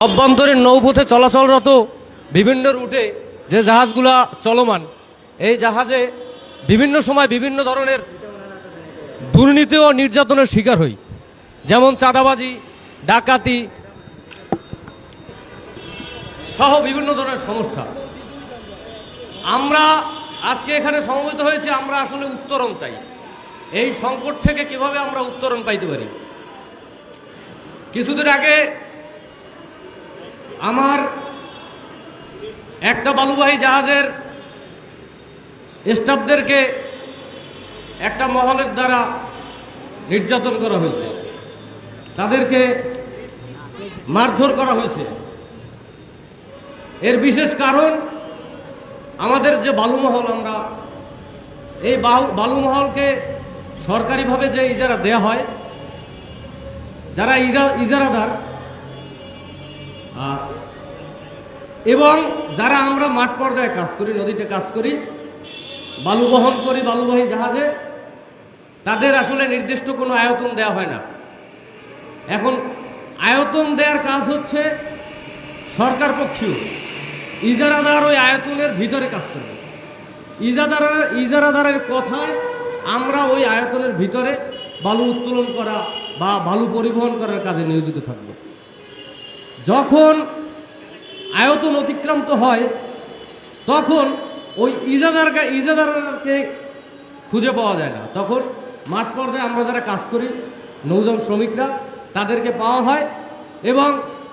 অভ্যন্তরীণ নৌপথে চলাচলরত বিভিন্ন রুটে যে জাহাজগুলা চলমান, এই জাহাজে বিভিন্ন সময় বিভিন্ন ধরনের দুর্নীতি ও নির্যাতনের শিকার হই, যেমন চাঁদাবাজি, ডাকাতি সহ বিভিন্ন ধরনের সমস্যা। আমরা আজকে এখানে সমবেত হয়েছি, আমরা আসলে উত্তরণ চাই। এই সংকট থেকে কিভাবে আমরা উত্তরণ পাইতে পারি। কিছুদিন আগে আমার একটা বালুবাহী জাহাজের স্টাফদেরকে একটা মহলের দ্বারা নির্যাতন করা হয়েছে, তাদেরকে মারধর করা হয়েছে। এর বিশেষ কারণ আমাদের যে বালুমহল, আমরা এই বালুমহলকে সরকারিভাবে যে ইজারা দেয়া হয়, যারা ইজারাদার এবং যারা আমরা মাঠ পর্যায়ে কাজ করি, নদীতে কাজ করি, বালু বহন করি বালুবাহী জাহাজে, তাদের আসলে নির্দিষ্ট কোনো আয়তন দেওয়া হয় না। এখন আয়তন দেওয়ার কাজ হচ্ছে সরকার পক্ষীয়, ইজারাদার ওই আয়তনের ভিতরে কাজ করবে। ইজারাদারের কথায় আমরা ওই আয়তনের ভিতরে বালু উত্তোলন করা বা বালু পরিবহন করার কাজে নিয়োজিত থাকব। যখন আয়তন অতিক্রান্ত হয় তখন ওই ইজারাদারকে খুঁজে পাওয়া যায় না। তখন মাঠ পর্যায়ে আমরা যারা কাজ করি, নৌযান শ্রমিকরা, তাদেরকে পাওয়া হয় এবং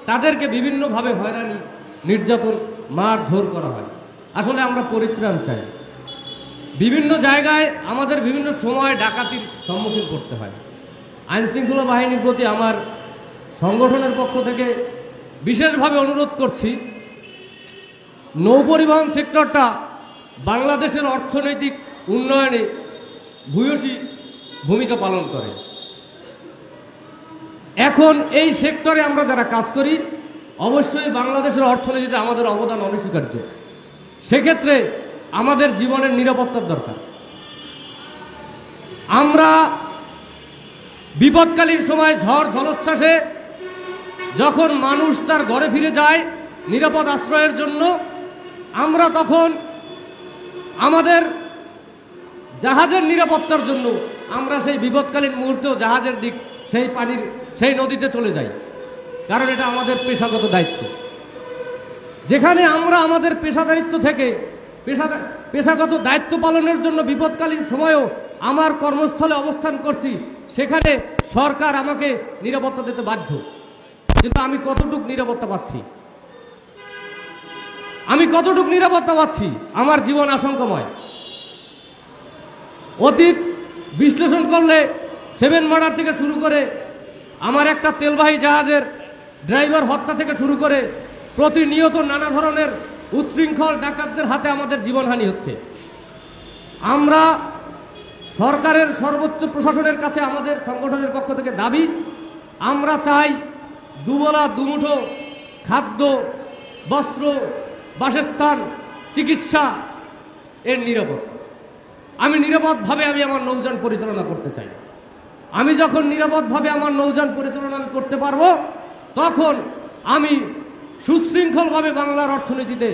তাদেরকে বিভিন্নভাবে হয়রানি, নির্যাতন, মারধর করা হয়। আসলে আমরা পরিত্রাণ চাই। বিভিন্ন জায়গায় আমাদের বিভিন্ন সময় ডাকাতির সম্মুখীন করতে হয়। আইনশৃঙ্খলা বাহিনীর প্রতি আমার সংগঠনের পক্ষ থেকে বিশেষভাবে অনুরোধ করছি, নৌপরিবহন সেক্টরটা বাংলাদেশের অর্থনৈতিক উন্নয়নে ভূয়সী ভূমিকা পালন করে। এখন এই সেক্টরে আমরা যারা কাজ করি, অবশ্যই বাংলাদেশের অর্থনীতিতে আমাদের অবদান অনস্বীকার্য। সেক্ষেত্রে আমাদের জীবনের নিরাপত্তার দরকার। আমরা বিপদকালীন সময় ঝড় জলোচ্ছ্বাসে যখন মানুষ তার ঘরে ফিরে যায় নিরাপদ আশ্রয়ের জন্য, আমরা তখন আমাদের জাহাজের নিরাপত্তার জন্য আমরা সেই বিপদকালীন মুহূর্তেও জাহাজের দিক সেই নদীতে চলে যাই, কারণ এটা আমাদের পেশাগত দায়িত্ব। যেখানে আমরা আমাদের পেশাদারিত্ব থেকে পেশাগত দায়িত্ব পালনের জন্য বিপদকালীন সময়েও আমার কর্মস্থলে অবস্থান করছি, সেখানে সরকার আমাকে নিরাপত্তা দিতে বাধ্য। কিন্তু আমি কতটুকু নিরাপত্তা পাচ্ছি? আমার জীবন আশঙ্কাময়। অতীত বিশ্লেষণ করলে 7 মার্ডার থেকে শুরু করে আমার একটা তেলবাহী জাহাজের ড্রাইভার হত্যা থেকে শুরু করে প্রতিনিয়ত নানা ধরনের উচ্ছৃঙ্খল ডাকাতদের হাতে আমাদের জীবনহানি হচ্ছে। আমরা সরকারের সর্বোচ্চ প্রশাসনের কাছে আমাদের সংগঠনের পক্ষ থেকে দাবি, আমরা চাই দুবেলা দুমুঠো খাদ্য, বস্ত্র, বাসস্থান, চিকিৎসা এর নিরাপত্তা। আমি নিরাপদভাবে আমার নৌযান পরিচালনা করতে চাই। আমি যখন নিরাপদভাবে আমার নৌযান পরিচালনা করতে পারবো, তখন আমি সুশৃঙ্খলভাবে বাংলার অর্থনীতিতে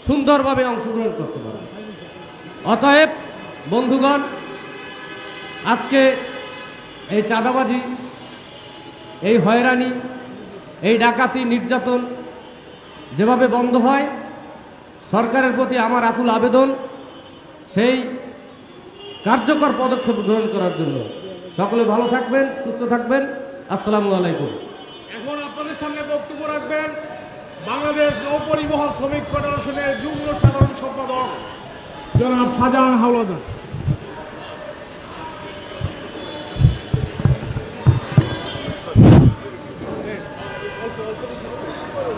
সুন্দরভাবে অংশগ্রহণ করতে পারব। অতএব বন্ধুগণ, আজকে এই চাঁদাবাজি, এই হয়রানি, এই ডাকাতি, নির্যাতন যেভাবে বন্ধ হয়, সরকারের প্রতি আমার আকুল আবেদন সেই কার্যকর পদক্ষেপ গ্রহণ করার জন্য। সকলে ভালো থাকবেন, সুস্থ থাকবেন। আসসালামু আলাইকুম। এখন আপনাদের সামনে বক্তব্য রাখবেন বাংলাদেশ নৌপরিবহন শ্রমিক ফেডারেশনের যুগ্ম সাধারণ সম্পাদক জনাব শাহজাহান হাওলাদার।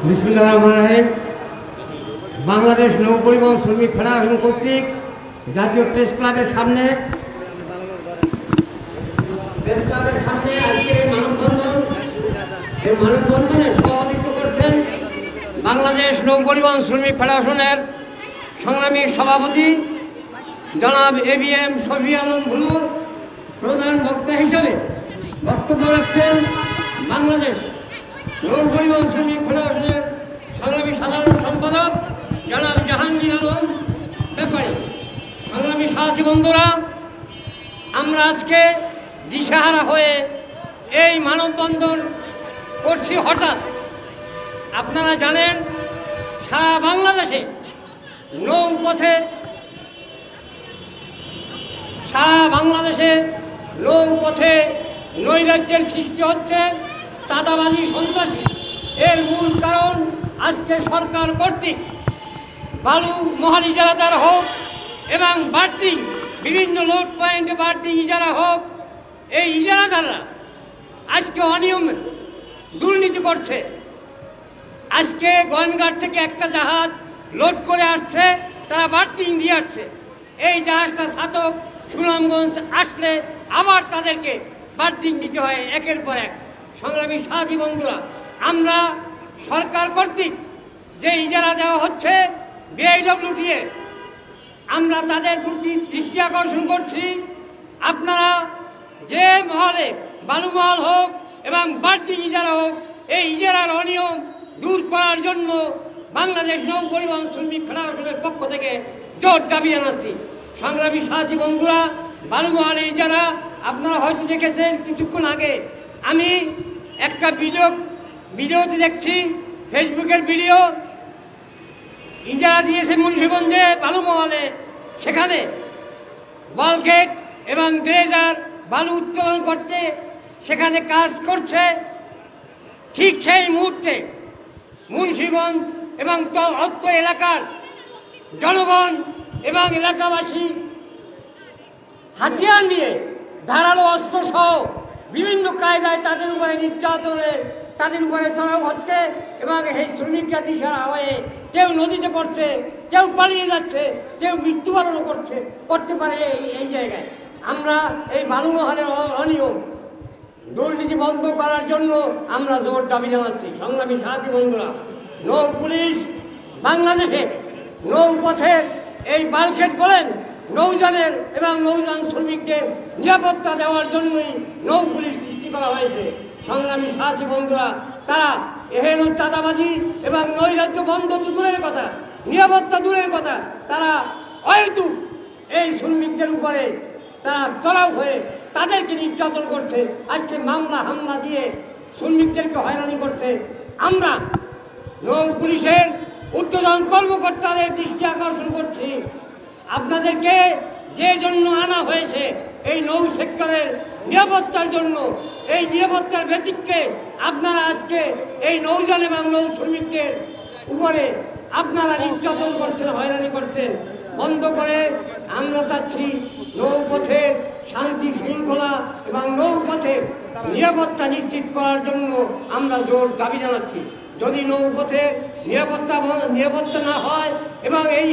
বিসমিল্লাহির রহমানির রহিম। বাংলাদেশ নৌপরিবহন শ্রমিক ফেডারেশন কর্তৃক জাতীয় প্রেস ক্লাবের সামনে আজকে এই মানববন্ধনে সভাপতিত্ব করছেন বাংলাদেশ নৌপরিবহন শ্রমিক ফেডারেশনের সংগ্রামী সভাপতি জনাব ABM শফি আলম ভুলু। প্রধান বক্তা হিসেবে বক্তব্য রাখছেন বাংলাদেশ নৌপরিবহন শ্রমিক ফেডারেশনের জাহাঙ্গীর আলম ব্যাপারী। সংগ্রামী সাথী বন্ধুরা, আমরা আজকে দিশাহারা হয়ে এই মানববন্ধন করছি। হঠাৎ আপনারা জানেন সারা বাংলাদেশে নৌপথে নৈরাজ্যের সৃষ্টি হচ্ছে, চাঁদাবাজি, সন্ত্রাসী। এর মূল কারণ আজকে সরকার কর্তৃক বালু মহাল ইজারাদার হোক এবং বাড়তি বিভিন্ন লোড পয়েন্টে বাড়তি ইজারা হোক, এই ইজারাদাররা আজকে অনিয়ম দুর্নীতি করছে। আজকে গোয়েনঘাট থেকে একটা জাহাজ লোড করে আসছে, তারা বাড়তি দিয়ে আসছে। এই জাহাজটা ছাতক সুনামগঞ্জ আসলে আবার তাদেরকে বাড়তি দিতে হয় একের পর এক। সংগ্রামী সাথী বন্ধুরা, আমরা সরকার কর্তৃক যে ইজারা দেওয়া হচ্ছে বিআইডব্লিউটি এর, আমরা তাদের প্রতি দৃষ্টি আকর্ষণ করছি। আপনারা যে মহলে বালু মহল হোক এবং বাড়তি ইজারা হোক, এই ইজারার অনিয়ম দূর করার জন্য বাংলাদেশ নৌ পরিবহন শ্রমিক ফেডারেশনের পক্ষ থেকে জোর দাবি জানাচ্ছি। সংগ্রামী সাথী বন্ধুরা, বালু মহলে ইজারা আপনারা হয়তো দেখেছেন কিছুক্ষণ আগে আমি একটা ভিডিওতে দেখছি, ফেসবুকের ভিডিও। ইজারা দিয়েছে মুন্সিগঞ্জে বালু মহলে, সেখানে বালগেট এবং ড্রেজার বালু উত্তোলন করতে সেখানে কাজ করছে। ঠিক সেই মুহূর্তে মুন্সিগঞ্জ এবং অত্র এলাকার জনগণ এবং এলাকাবাসী হাতিয়ার নিয়ে ধারালো অস্ত্র সহ বিভিন্ন কায়দায় তাদের উপরে নির্যাতনে তাদের উপরে চড়াও হচ্ছে এবং এই শ্রমিকরা দিশারা হয়ে কেউ নদীতে পড়ছে, কেউ পালিয়ে যাচ্ছে, কেউ মৃত্যুবরণও করতে পারে। এই জায়গায় আমরা এই বালু মহলের অনিয়ম দুর্নীতি বন্ধ করার জন্য আমরা জোর দাবি জানাচ্ছি। সংগ্রামী সাথী বন্ধুরা, নৌ পুলিশ বাংলাদেশে নৌপথের এই বালখেট বলেন নৌযানের এবং নৌযান শ্রমিকদের নিরাপত্তা দেওয়ার জন্যই নৌ পুলিশ সৃষ্টি করা হয়েছে। সংগ্রামী সাথী বন্ধুরা, তারা এহেন চাঁদাবাজি এবং নৈরাজ্য বন্ধ তো দূরের কথা, নিরাপত্তা দূরের কথা, তারা হয়তো এই শ্রমিকদের উপরে তারা চড়াও হয়ে তাদেরকে নির্যাতন করছে। আজকে মামলা হামলা দিয়ে শ্রমিকদেরকে হয়রানি করছে। আমরা নৌ পুলিশের ঊর্ধ্বতন কর্মকর্তাদের দৃষ্টি আকর্ষণ করছি, আপনাদেরকে যে জন্য আনা হয়েছে এই নৌ সেক্টরের নিরাপত্তার জন্য, এই নিরাপত্তার ব্যতিক্রমে আপনারা আজকে এই নৌযান এবং নৌ শ্রমিকদের উপরে আপনারা নির্যাতন করছেন, হয়রানি করছেন। বন্ধ করে আমরা চাচ্ছি নৌপথের শান্তি শৃঙ্খলা এবং নৌপথের নিরাপত্তা নিশ্চিত করার জন্য আমরা জোর দাবি জানাচ্ছি। যদি নৌপথে নিরাপত্তা না হয় এবং এই